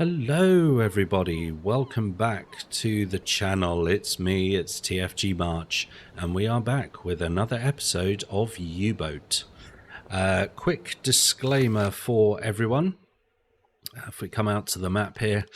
Hello everybody, welcome back to the channel. It's me, it's TFG March, and we are back with another episode of U-Boat. Quick disclaimer for everyone. If we come out to the map here,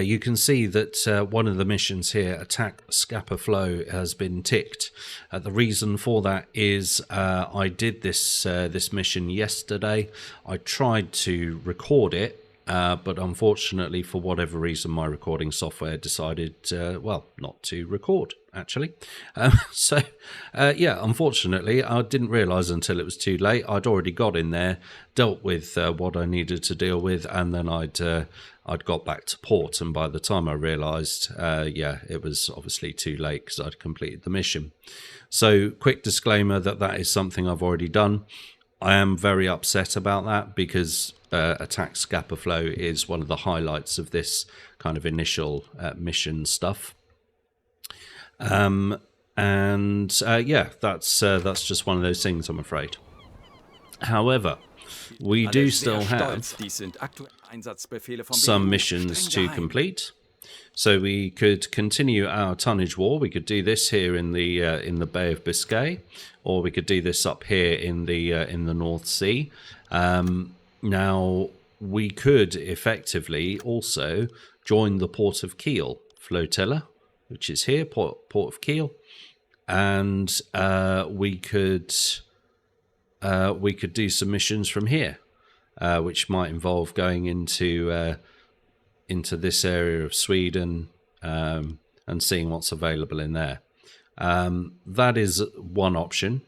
you can see that one of the missions here, Attack Scapa Flow, has been ticked. The reason for that is I did this mission yesterday. I tried to record it, but unfortunately, for whatever reason, my recording software decided, well, not to record, actually. Yeah, unfortunately, I didn't realise until it was too late. I'd already got in there, dealt with what I needed to deal with, and then I'd got back to port. And by the time I realised, yeah, it was obviously too late because I'd completed the mission. So, quick disclaimer that is something I've already done. I am very upset about that because Attack Scapa Flow is one of the highlights of this kind of initial mission stuff. Yeah, that's just one of those things, I'm afraid. However, we do still have some missions to complete. So we could continue our tonnage war. We could do this here in the Bay of Biscay, or we could do this up here in the North Sea. Now we could effectively also join the Port of Kiel flotilla, which is here, Port of Kiel, and we could do some missions from here, which might involve going into this area of Sweden and seeing what's available in there. That is one option,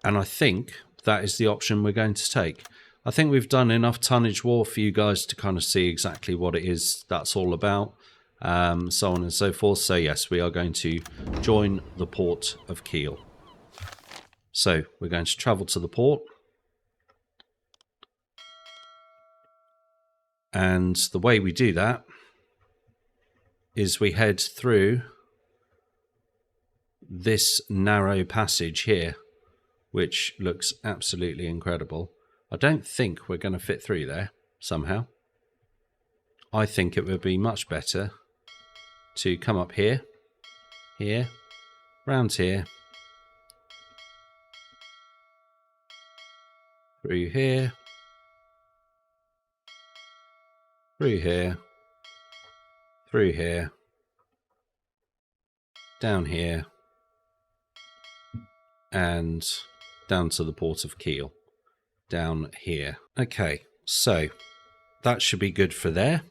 and I think that is the option we're going to take. I think we've done enough tonnage war for you guys to kind of see exactly what it is that's all about, so on and so forth. So yes, we are going to join the Port of Kiel. So we're going to travel to the port. And the way we do that is we head through this narrow passage here, which looks absolutely incredible. I don't think we're going to fit through there somehow. I think it would be much better to come up here, round here, through here, through here, through here, down here, and down to the Port of Kiel, down here. Okay, so that should be good for there.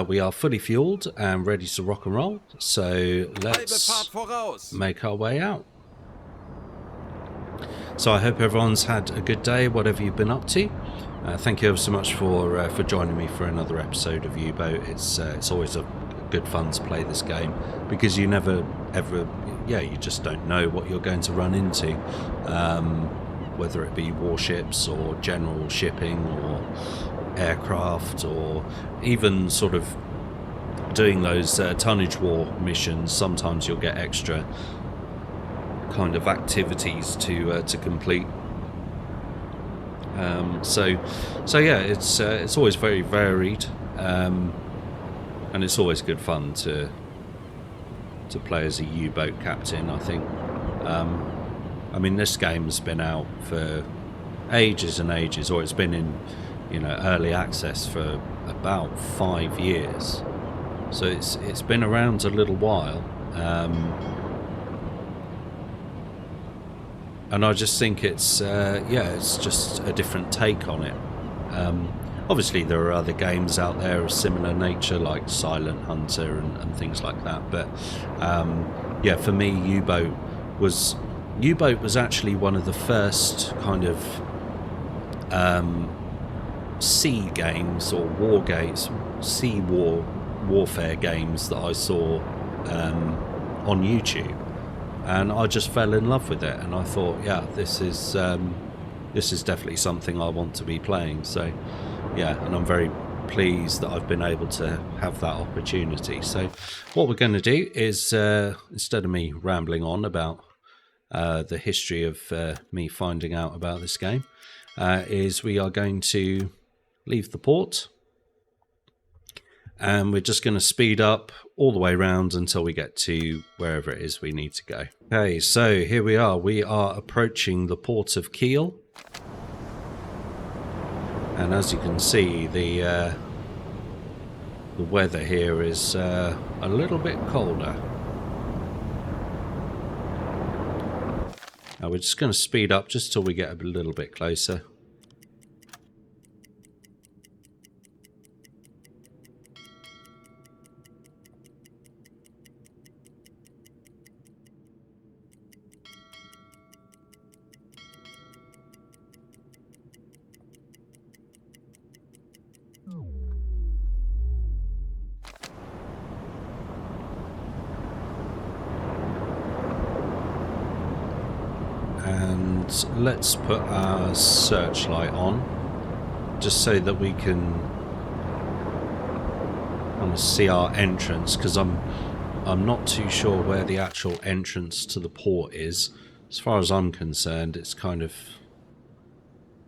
We are fully fueled and ready to rock and roll, so let's make our way out. So I hope everyone's had a good day, whatever you've been up to. Thank you ever so much for joining me for another episode of U-Boat. It's always a good fun to play this game because you never ever, yeah, you just don't know what you're going to run into, whether it be warships or general shipping or aircraft, or even sort of doing those tonnage war missions. Sometimes you'll get extra kind of activities to complete. So yeah, it's always very varied, and it's always good fun to play as a U-boat captain, I think. I mean, this game's been out for ages and ages, or it's been in, early access for about 5 years. So it's been around a little while. And I just think it's just a different take on it. Obviously, there are other games out there of similar nature, like Silent Hunter and things like that. But yeah, for me, U-Boat was actually one of the first kind of sea games or war games, sea warfare games that I saw on YouTube. And I just fell in love with it, and I thought, yeah, this is definitely something I want to be playing. So, yeah, and I'm very pleased that I've been able to have that opportunity. So, what we're going to do is, instead of me rambling on about the history of me finding out about this game, is we are going to leave the port, And we're just going to speed up all the way around until we get to wherever it is we need to go. Okay, so here we are. We are approaching the port of Kiel. And as you can see, the weather here is a little bit colder. Now we're just going to speed up just till we get a little bit closer. And let's put our searchlight on, just so that we can kind of see our entrance, because I'm not too sure where the actual entrance to the port is. As far as I'm concerned, it's kind of,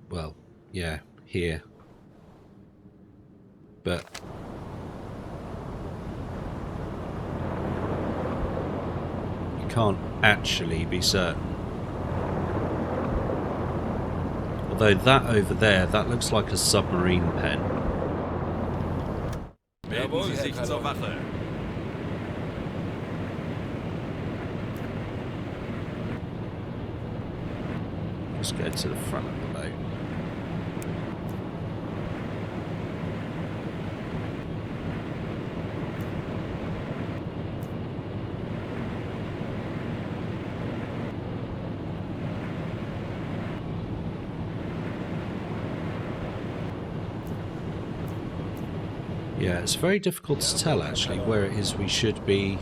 well, yeah, here. But you can't actually be certain. Although that over there, that looks like a submarine pen. Let's go to the front of the boat. Yeah, it's very difficult to tell actually where it is we should be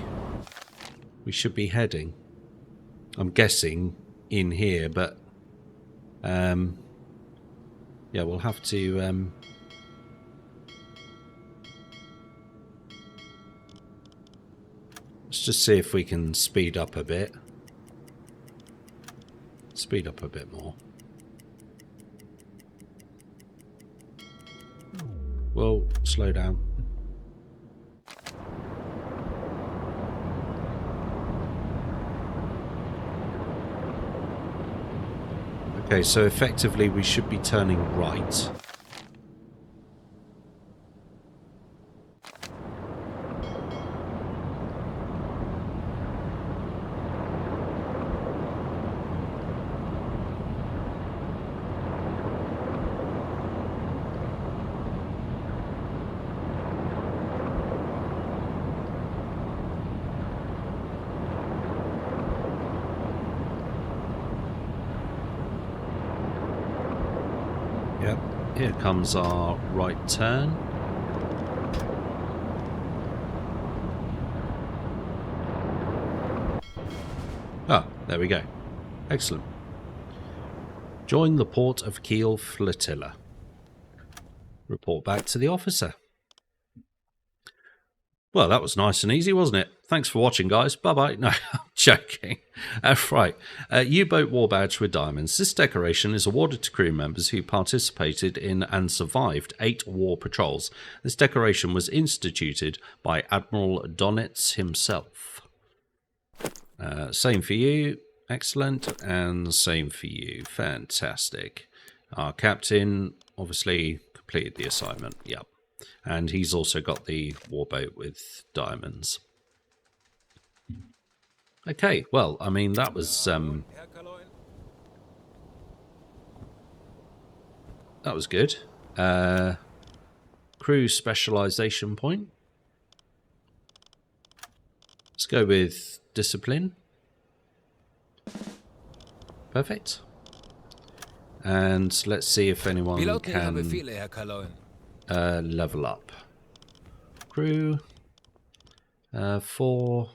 heading. I'm guessing in here, but yeah, we'll have to let's just see if we can speed up a bit. Speed up a bit more. Whoa, slow down. Okay, so effectively we should be turning right. Yep, here comes our right turn. Ah, there we go. Excellent. Join the Port of Kiel flotilla. Report back to the officer. Well, that was nice and easy, wasn't it? Thanks for watching, guys. Bye-bye. No, I'm joking. Right. U-boat war badge with diamonds. This decoration is awarded to crew members who participated in and survived 8 war patrols. This decoration was instituted by Admiral Donitz himself. Same for you. Excellent. And same for you. Fantastic. Our captain obviously completed the assignment. Yep. And he's also got the warboat with diamonds. Okay, well, I mean, that was good. Crew specialization point. Let's go with discipline. Perfect. And let's see if anyone can level up. Crew 4.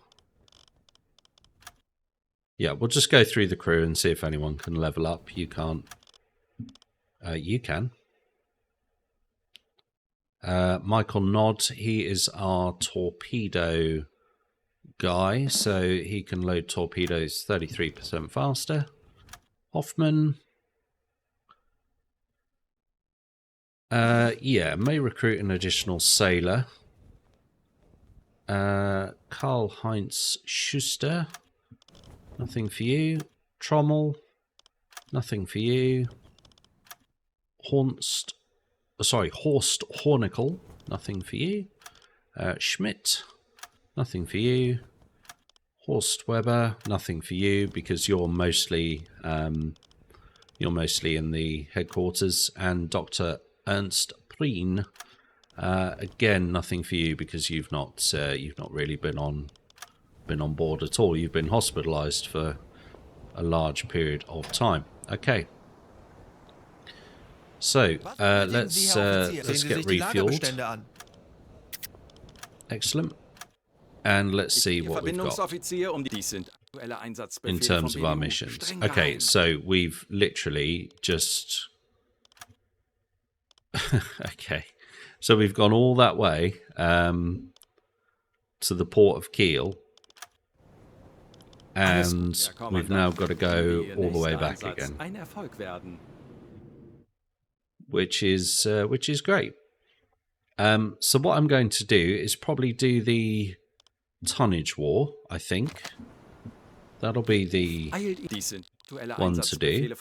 Yeah, we'll just go through the crew and see if anyone can level up. You can't. You can. Michael Nod, he is our torpedo guy, so he can load torpedoes 33% faster. Hoffman. Yeah, may recruit an additional sailor. Karl-Heinz Schuster, nothing for you. Trommel, nothing for you. Horst Hornickel, nothing for you. Schmidt, nothing for you. Horst Weber, nothing for you because you're mostly in the headquarters. And Dr. Ernst Preen, again, nothing for you because you've not really been on board at all. You've been hospitalized for a large period of time. Okay. So let's get refueled. Excellent. And let's see what we've got in terms of our missions. Okay, so we've literally just okay. So we've gone all that way to the port of Kiel. And we've now got to go all the way back again, which is great. So what I'm going to do is probably do the tonnage war. I think that'll be the one to do.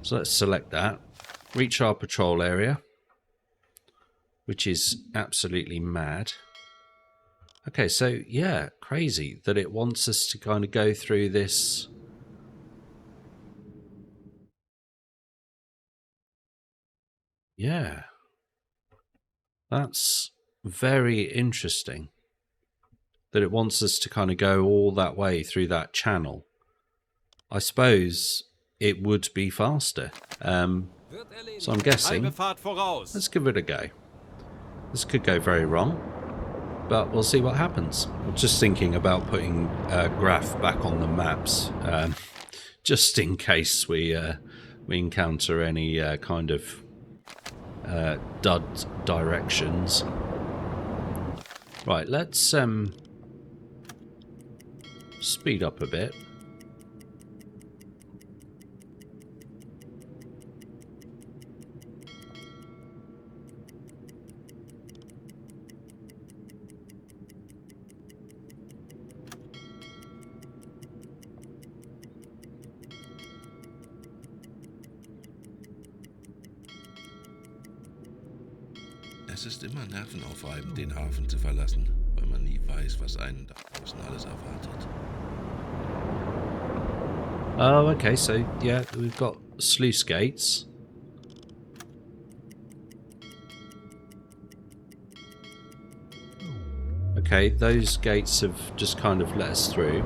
So let's select that. Reach our patrol area, which is absolutely mad. Okay, so yeah, crazy that it wants us to kind of go through this. Yeah, that's very interesting that it wants us to kind of go all that way through that channel. I suppose it would be faster. So I'm guessing, let's give it a go. This could go very wrong, but we'll see what happens. I'm just thinking about putting Graph back on the maps, just in case we encounter any kind of dud directions. Right, let's speed up a bit. Es ist immer nervenaufreibend, den Hafen zu verlassen, weil man nie weiß, was einen da draußen alles erwartet. Oh, okay, so yeah, we've got sluice gates. Okay, those gates have just kind of let us through.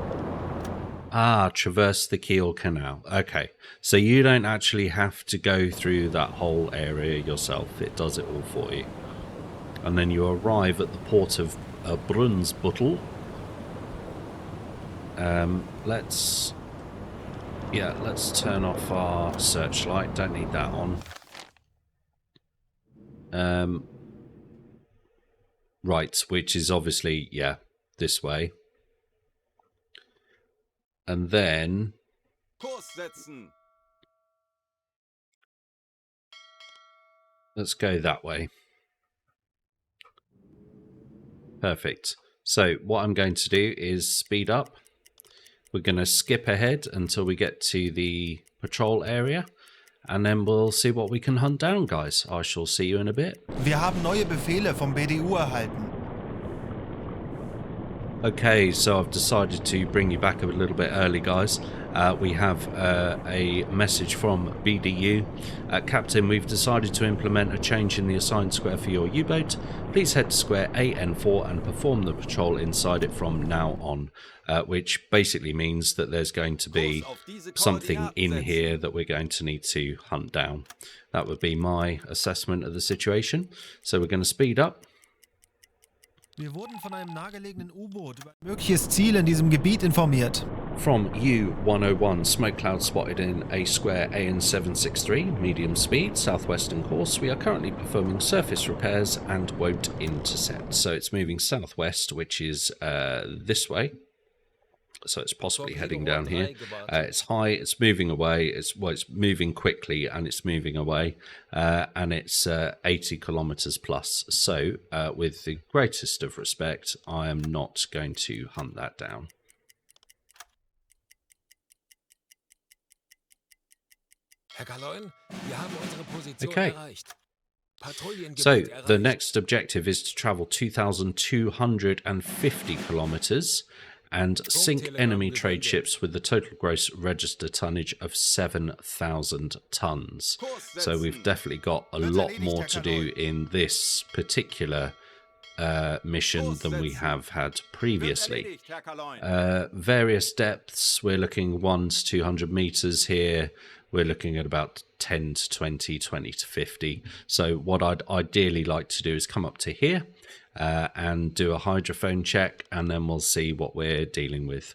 Ah, traverse the Kiel Canal. Okay, so you don't actually have to go through that whole area yourself. It does it all for you. And then you arrive at the port of Brunsbüttel. Let's turn off our searchlight. Don't need that on. Right, which is obviously, yeah, this way. And then let's go that way. Perfect. So what I'm going to do is speed up. We're going to skip ahead until we get to the patrol area, and then we'll see what we can hunt down, guys. I shall see you in a bit. Wir haben neue Befehle vom BDU erhalten. Okay, so I've decided to bring you back a little bit early, guys. We have a message from BDU. Captain, we've decided to implement a change in the assigned square for your U-boat. Please head to square AN4 and perform the patrol inside it from now on. Which basically means that there's going to be something in here that we're going to need to hunt down. That would be my assessment of the situation. So we're going to speed up. Wir wurden von einem nahegelegenen U-Boot über ein mögliches Ziel in diesem Gebiet informiert. From U101, smoke cloud spotted in A square AN763, medium speed, southwestern course. We are currently performing surface repairs and won't intercept. So it's moving southwest, which is this way. So it's possibly heading down here. It's high, it's moving away, it's moving quickly, and it's moving away, and it's 80 kilometers plus. So with the greatest of respect, I am not going to hunt that down. Okay. So the next objective is to travel 2,250 kilometers and sink enemy trade ships with the total gross register tonnage of 7,000 tons. So we've definitely got a lot more to do in this particular mission than we have had previously. Various depths, we're looking 1 to 200 meters here. We're looking at about 10 to 20, 20 to 50. So what I'd ideally like to do is come up to here and do a hydrophone check, and then we'll see what we're dealing with.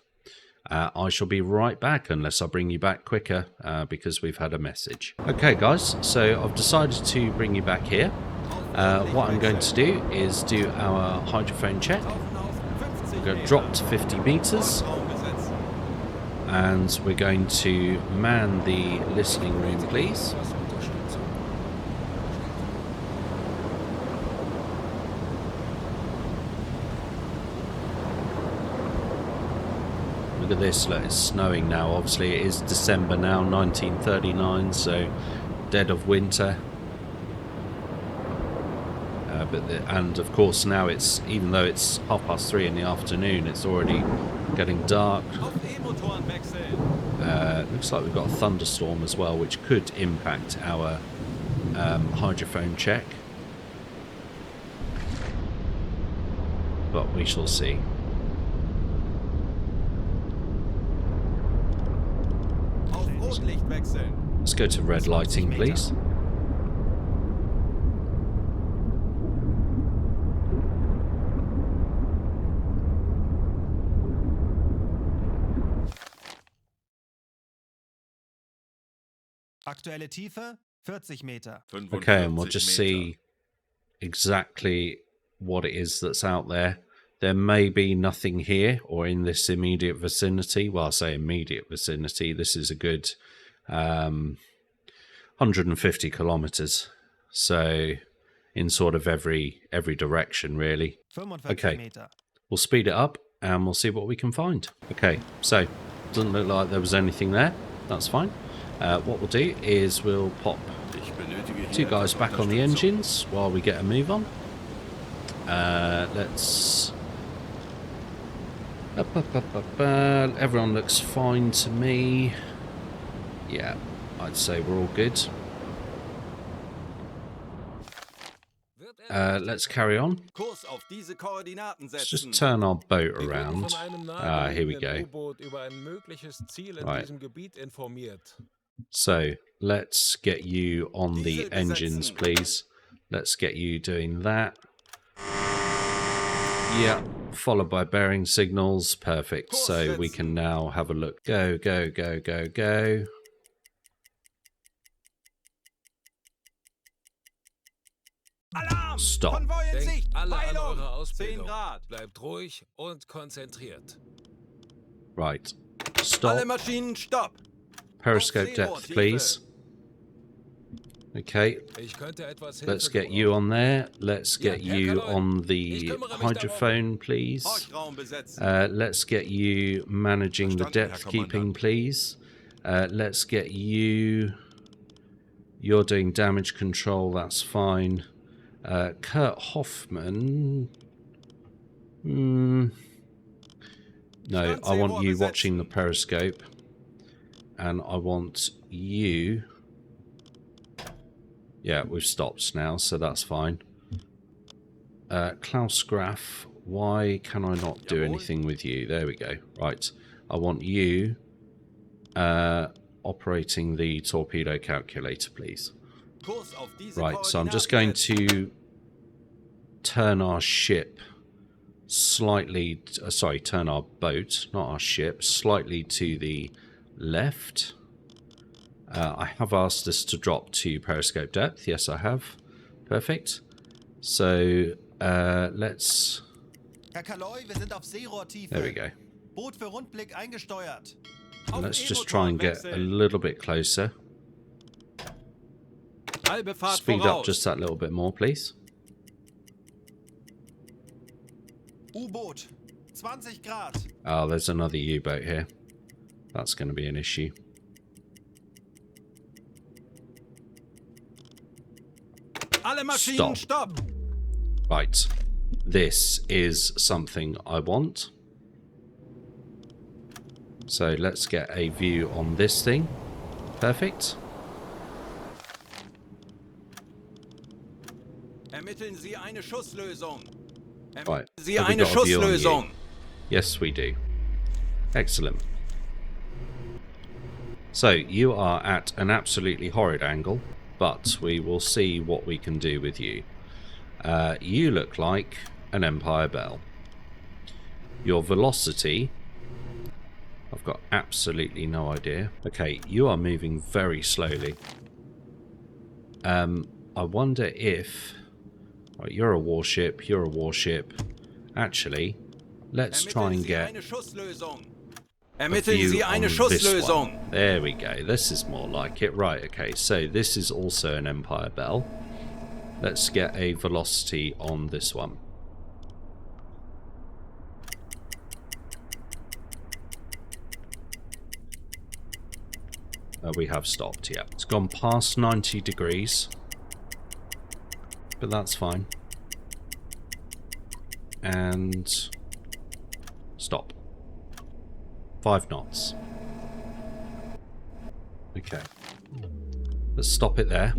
I shall be right back unless I bring you back quicker because we've had a message. Okay, guys, so I've decided to bring you back here. What I'm going to do is do our hydrophone check. We're going to drop to 50 meters. And we're going to man the listening room, please. Look at this, look, it's snowing now. Obviously it is December now, 1939, so dead of winter. And of course now it's, even though it's 3:30 in the afternoon, it's already getting dark. Looks like we've got a thunderstorm as well, which could impact our hydrophone check. But we shall see. Let's go to red lighting, please. Aktuelle Tiefe 40 Meter. Okay, and we'll just see exactly what it is that's out there. There may be nothing here or in this immediate vicinity. Well, I say immediate vicinity. This is a good 150 kilometers. So in sort of every direction, really. Okay, we'll speed it up and we'll see what we can find. Okay, so doesn't look like there was anything there. That's fine. What we'll do is we'll pop 2 guys back on the engines while we get a move on. Let's... Everyone looks fine to me. Yeah, I'd say we're all good. Let's carry on. Let's just turn our boat around. Here we go. Right. So let's get you on the engines, please. Let's get you doing that. Yeah, followed by bearing signals. Perfect. So we can now have a look. Go, go, go, go, go. Stop. Right. Stop. Periscope depth, please. Okay. Let's get you on there. Let's get you on the hydrophone, please. Let's get you managing the depth keeping, please. Let's get you... You're doing damage control, that's fine. Kurt Hoffman... No, I want you watching the periscope. And I want you... Yeah, we've stopped now, so that's fine. Klaus Graf, why can I not do anything with you? There we go. Right. I want you operating the torpedo calculator, please. Right, so I'm just going to turn our ship slightly... sorry, turn our boat, not our ship, slightly to the left. I have asked us to drop to periscope depth. Yes, I have. Perfect. So, let's... There we go. Boot für Rundblick eingesteuert. Let's just try and get a little bit closer. Halbe Fahrt Speed up voraus. just that little bit more, please. U-Boot. 20 Grad. Oh, there's another U-boat here. That's going to be an issue. Alle Maschinen Stop. stopp. Right. This is something I want. So let's get a view on this thing. Perfect. Ermitteln Sie eine Schusslösung. Right. Ermitteln Sie Have we eine got a view on you? Schusslösung. Yes, we do. Excellent. So you are at an absolutely horrid angle, but we will see what we can do with you. You look like an Empire Bell. Your velocity, I've got absolutely no idea. Okay, you are moving very slowly. I wonder if... Right, you're a warship, you're a warship. Actually, let's try and get a Ermitteln view Sie on eine this Schusslösung. one. There we go, this is more like it. Right, okay, so this is also an Empire Bell. Let's get a velocity on this one. We have stopped, yeah. It's gone past 90 degrees. But that's fine. And... stop. 5 knots. Okay. Let's stop it there.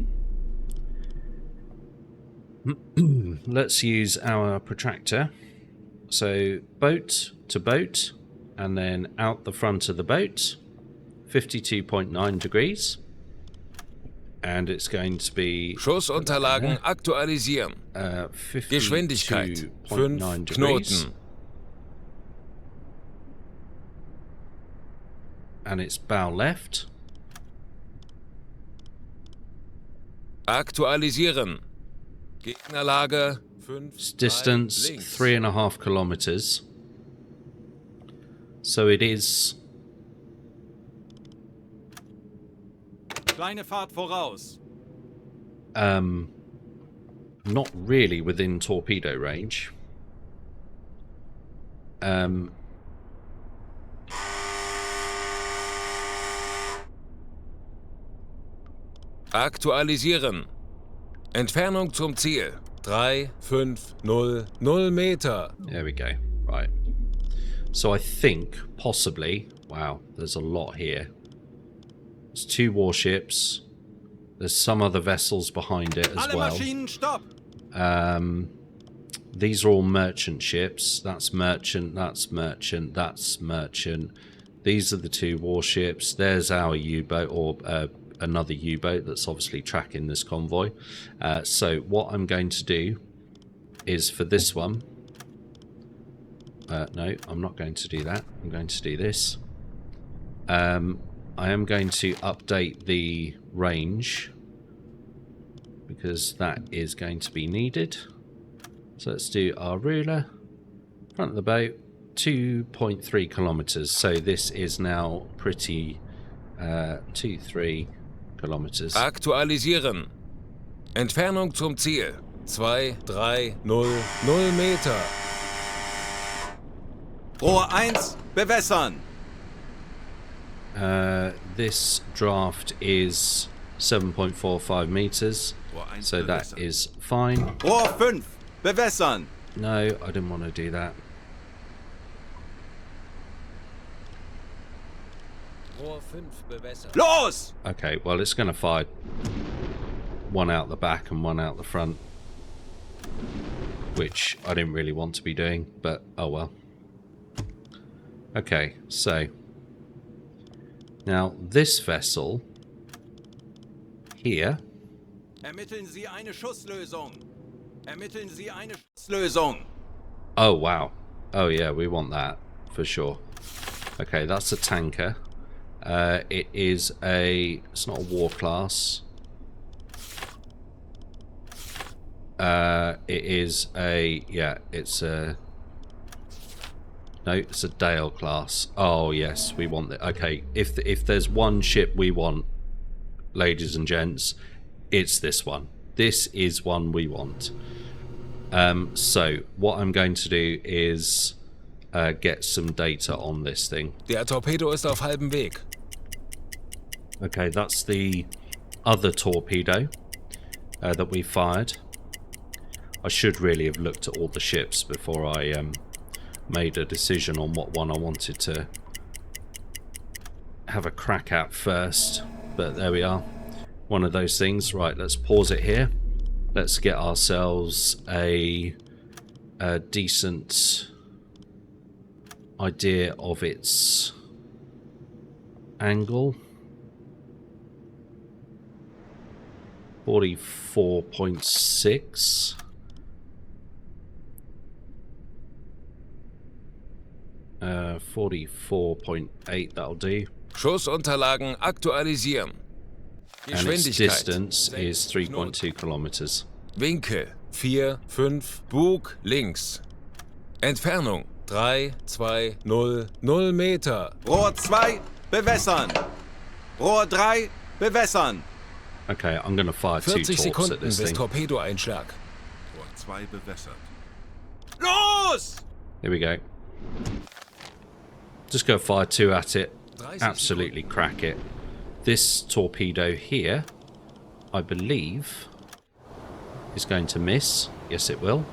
Let's use our protractor. So, boat to boat, and then out the front of the boat. 52.9 degrees. And it's going to be Schussunterlagen aktualisieren. 52.9 Geschwindigkeit 5 degrees. Knoten. And it's bow left. Aktualisieren. Gegnerlage 5 It's distance links. 3.5 kilometers. So it is Kleine Fahrt voraus. not really within torpedo range. Aktualisieren. Entfernung zum Ziel. 3, 5, 0, 0 Meter. There we go. Right. So I think possibly... Wow, there's a lot here. There's 2 warships. There's some other vessels behind it as Alle well. Maschinen stopp. These are all merchant ships. That's merchant, that's merchant, that's merchant. These are the 2 warships. There's our U-boat, or another U-boat that's obviously tracking this convoy. So what I'm going to do is for this one... no, I'm not going to do that. I'm going to do this. I am going to update the range because that is going to be needed. So let's do our ruler. Front of the boat, 2.3 kilometers. So this is now pretty 2-3 kilometers. Aktualisieren. Entfernung zum Ziel. 2, 3, 0, 0 Meter. Rohr 1, bewässern. This draft is 7.45 meters. So that is fine. Rohr 5, bewässern. No, I didn't want to do that. Rohr 5 bewässern. Los! Okay, well, it's going to fire one out the back and one out the front, which I didn't really want to be doing, but oh well. Okay, so now this vessel here. Ermitteln Sie eine Schusslösung. Ermitteln Sie eine Schusslösung. Oh wow. Oh yeah, we want that for sure. Okay, that's a tanker. It is a... It's not a war class. It is a... Yeah, it's a... No, it's a Dale class. Oh yes, we want that. Okay, if there's one ship we want, ladies and gents, it's this one. This is one we want. So what I'm going to do is get some data on this thing. Der Torpedo ist auf halbem Weg. Okay, that's the other torpedo that we fired. I should really have looked at all the ships before I made a decision on what one I wanted to have a crack at first. But there we are. One of those things. Right, let's pause it here. Let's get ourselves a decent idea of its angle. 44.6. 44.8, that'll do. Schussunterlagen aktualisieren. And its distance is 3.2 kilometers. Winkel 4, 5, Bug links. Entfernung 3, 2, 0, 0 Meter. Rohr 2, bewässern. Rohr 3, bewässern. Okay, I'm going to fire 2 40 torps at Sekunden this bis thing. Torpedoeinschlag. Rohr 2 bewässert. Los! Here we go. Just go fire 2 at it. 30 Absolutely crack it. This torpedo here, I believe, is going to miss. Yes, it will.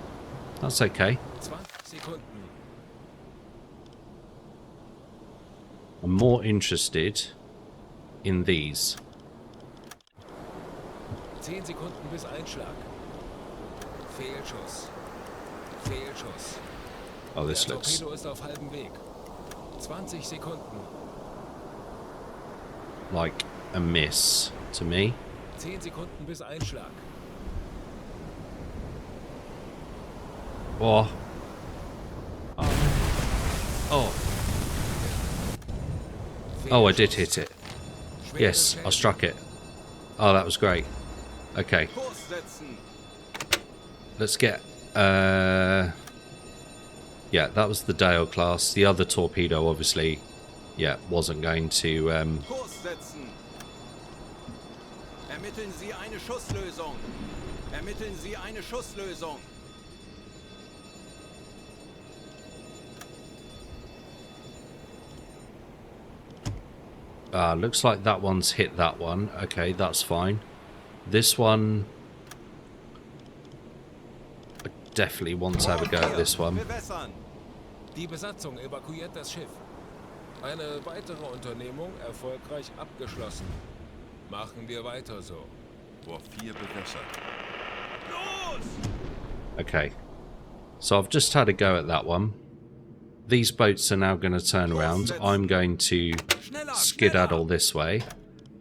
That's okay. 20 Sekunden. I'm more interested in these. 10 Sekunden bis Einschlag. Fehlschuss. Fehlschuss. Oh, this Der looks... Torpedo ist auf halbem Weg. 20 Sekunden. like a miss to me. 10 Sekunden bis Einschlag. Oh. Oh. Oh, I did hit it. Yes, I struck it. Oh, that was great. Okay, Kurs setzen. let's get... yeah, that was the Dale class. The other torpedo, obviously, yeah, wasn't going to... Kurs setzen. Ermitteln Sie eine Schusslösung. Ermitteln Sie eine Schusslösung. looks like that one's hit that one. Okay, that's fine. This one... I definitely want to have a go at this one. Bewässern. Die Besatzung evakuiert das Schiff. Eine weitere Unternehmung erfolgreich abgeschlossen. Machen wir weiter so. Rohr 4 bewässert. Los! Okay, so I've just had a go at that one. These boats are now going to turn around. I'm going to skedaddle this way,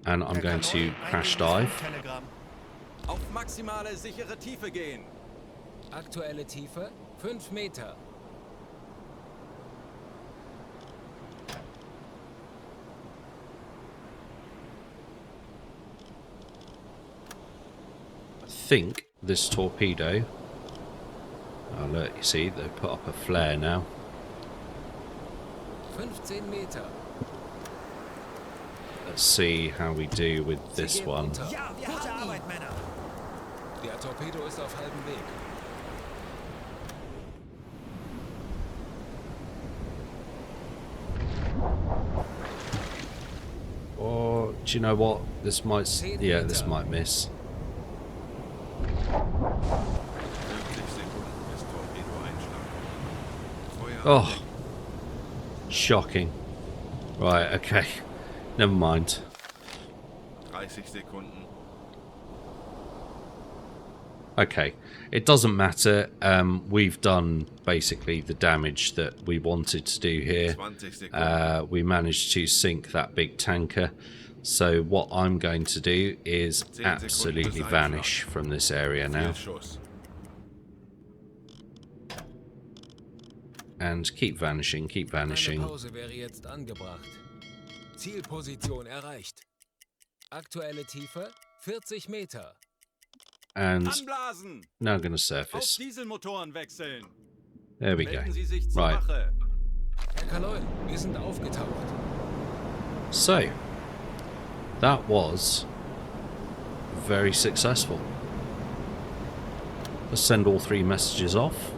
and I'm going to crash dive. Telegramm. Auf maximale sichere Tiefe gehen. Aktuelle Tiefe 5 Meter. I think this torpedo... Oh look, you see, they put up a flare now. 15 Meter. Let's see how we do with this one. Ja, gute Arbeit, Männer. Der Torpedo ist auf halbem Weg. Or, do you know what? This might... Yeah, this might miss. 50 Sekunden bis Torpedoeinschlag. Feuer. Oh. Shocking. Right, okay. Never mind. 30 Sekunden. Okay. It doesn't matter. We've done basically the damage that we wanted to do here. 20 Sekunden. We managed to sink that big tanker. So what I'm going to do is absolutely vanish from this area now. Fehlschuss. And keep vanishing, keep Eine vanishing. Pause wäre jetzt angebracht. Zielposition erreicht. Aktuelle Tiefe 40 Meter. And Anblasen. now I'm going to Auf surface. Dieselmotoren wechseln. There we go. Melden Sie sich zur Right. Wache. Kaloin, wir sind aufgetaucht. So, that was very successful. Let's send all 3 messages off.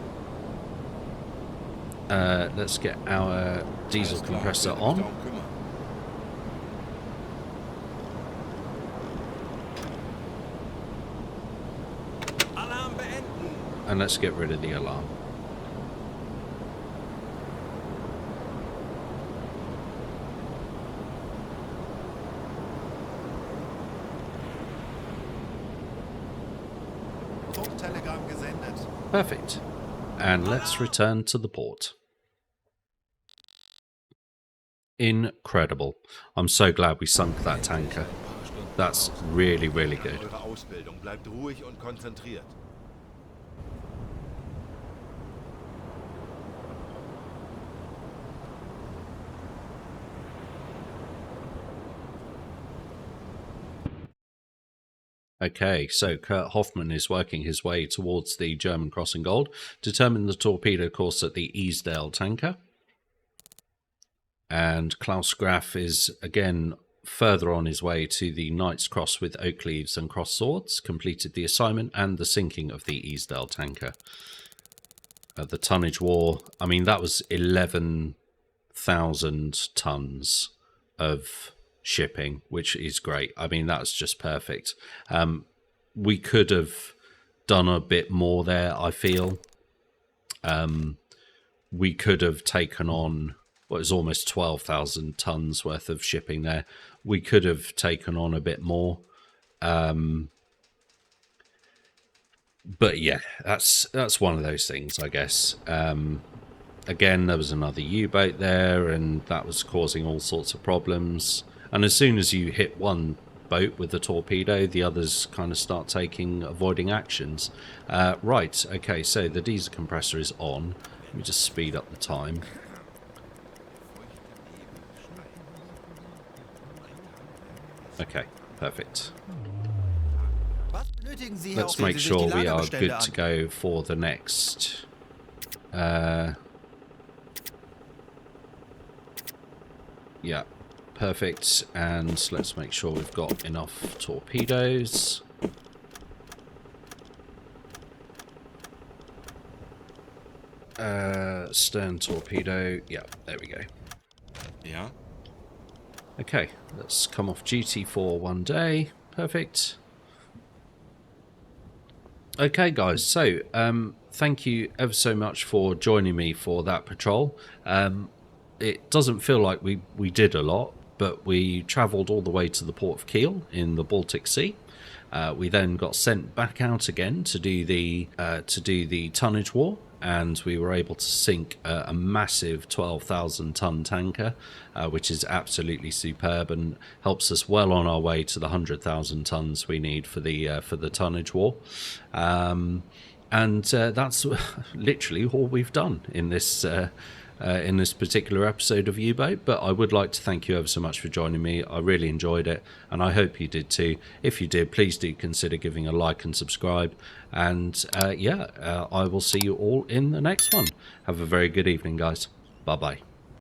Let's get our diesel Alles klar, compressor werde mich on. darum kümmern. Alarm beenden. And let's get rid of the alarm. Funktelegramm gesendet. Perfect. And let's return to the port. Incredible. I'm so glad we sunk that tanker. That's really, really good. Eure Ausbildung bleibt ruhig und konzentriert. Okay, so Kurt Hoffman is working his way towards the German Crossing Gold. Determine the torpedo course at the Easdale tanker. And Klaus Graf is again further on his way to the Knight's Cross with oak leaves and cross swords. Completed the assignment and the sinking of the Easdale tanker. The tonnage war, I mean, that was 11,000 tons of shipping, which is great. I mean, that's just perfect. We could have done a bit more there, I feel. We could have taken on what is almost 12,000 tons worth of shipping there. We could have taken on a bit more. But yeah, that's one of those things, I guess. Again, there was another U-boat there, and that was causing all sorts of problems. And as soon as you hit one boat with the torpedo, the others kind of start taking avoiding actions. Right, okay, so the diesel compressor is on. Let me just speed up the time. Okay, perfect. Was benötigen Sie, Herr Let's Hoffmann? make Sie sich die sure we are Lagerbestände good to an. go for the next. Yeah, perfect. And let's make sure we've got enough torpedoes. Stern torpedo. Yeah, there we go. Ja? Okay, let's come off duty for one day. Perfect. Okay, guys, so thank you ever so much for joining me for that patrol. It doesn't feel like we did a lot, but we travelled all the way to the port of Kiel in the Baltic Sea. We then got sent back out again to do the tonnage war, and we were able to sink a massive 12,000 ton tanker, which is absolutely superb and helps us well on our way to the 100,000 tons we need for the tonnage war. And that's literally all we've done in this particular episode of U-Boat. But I would like to thank you ever so much for joining me. I really enjoyed it, and I hope you did too. If you did, please do consider giving a like and subscribe. And I will see you all in the next one. Have a very good evening, guys. Bye bye.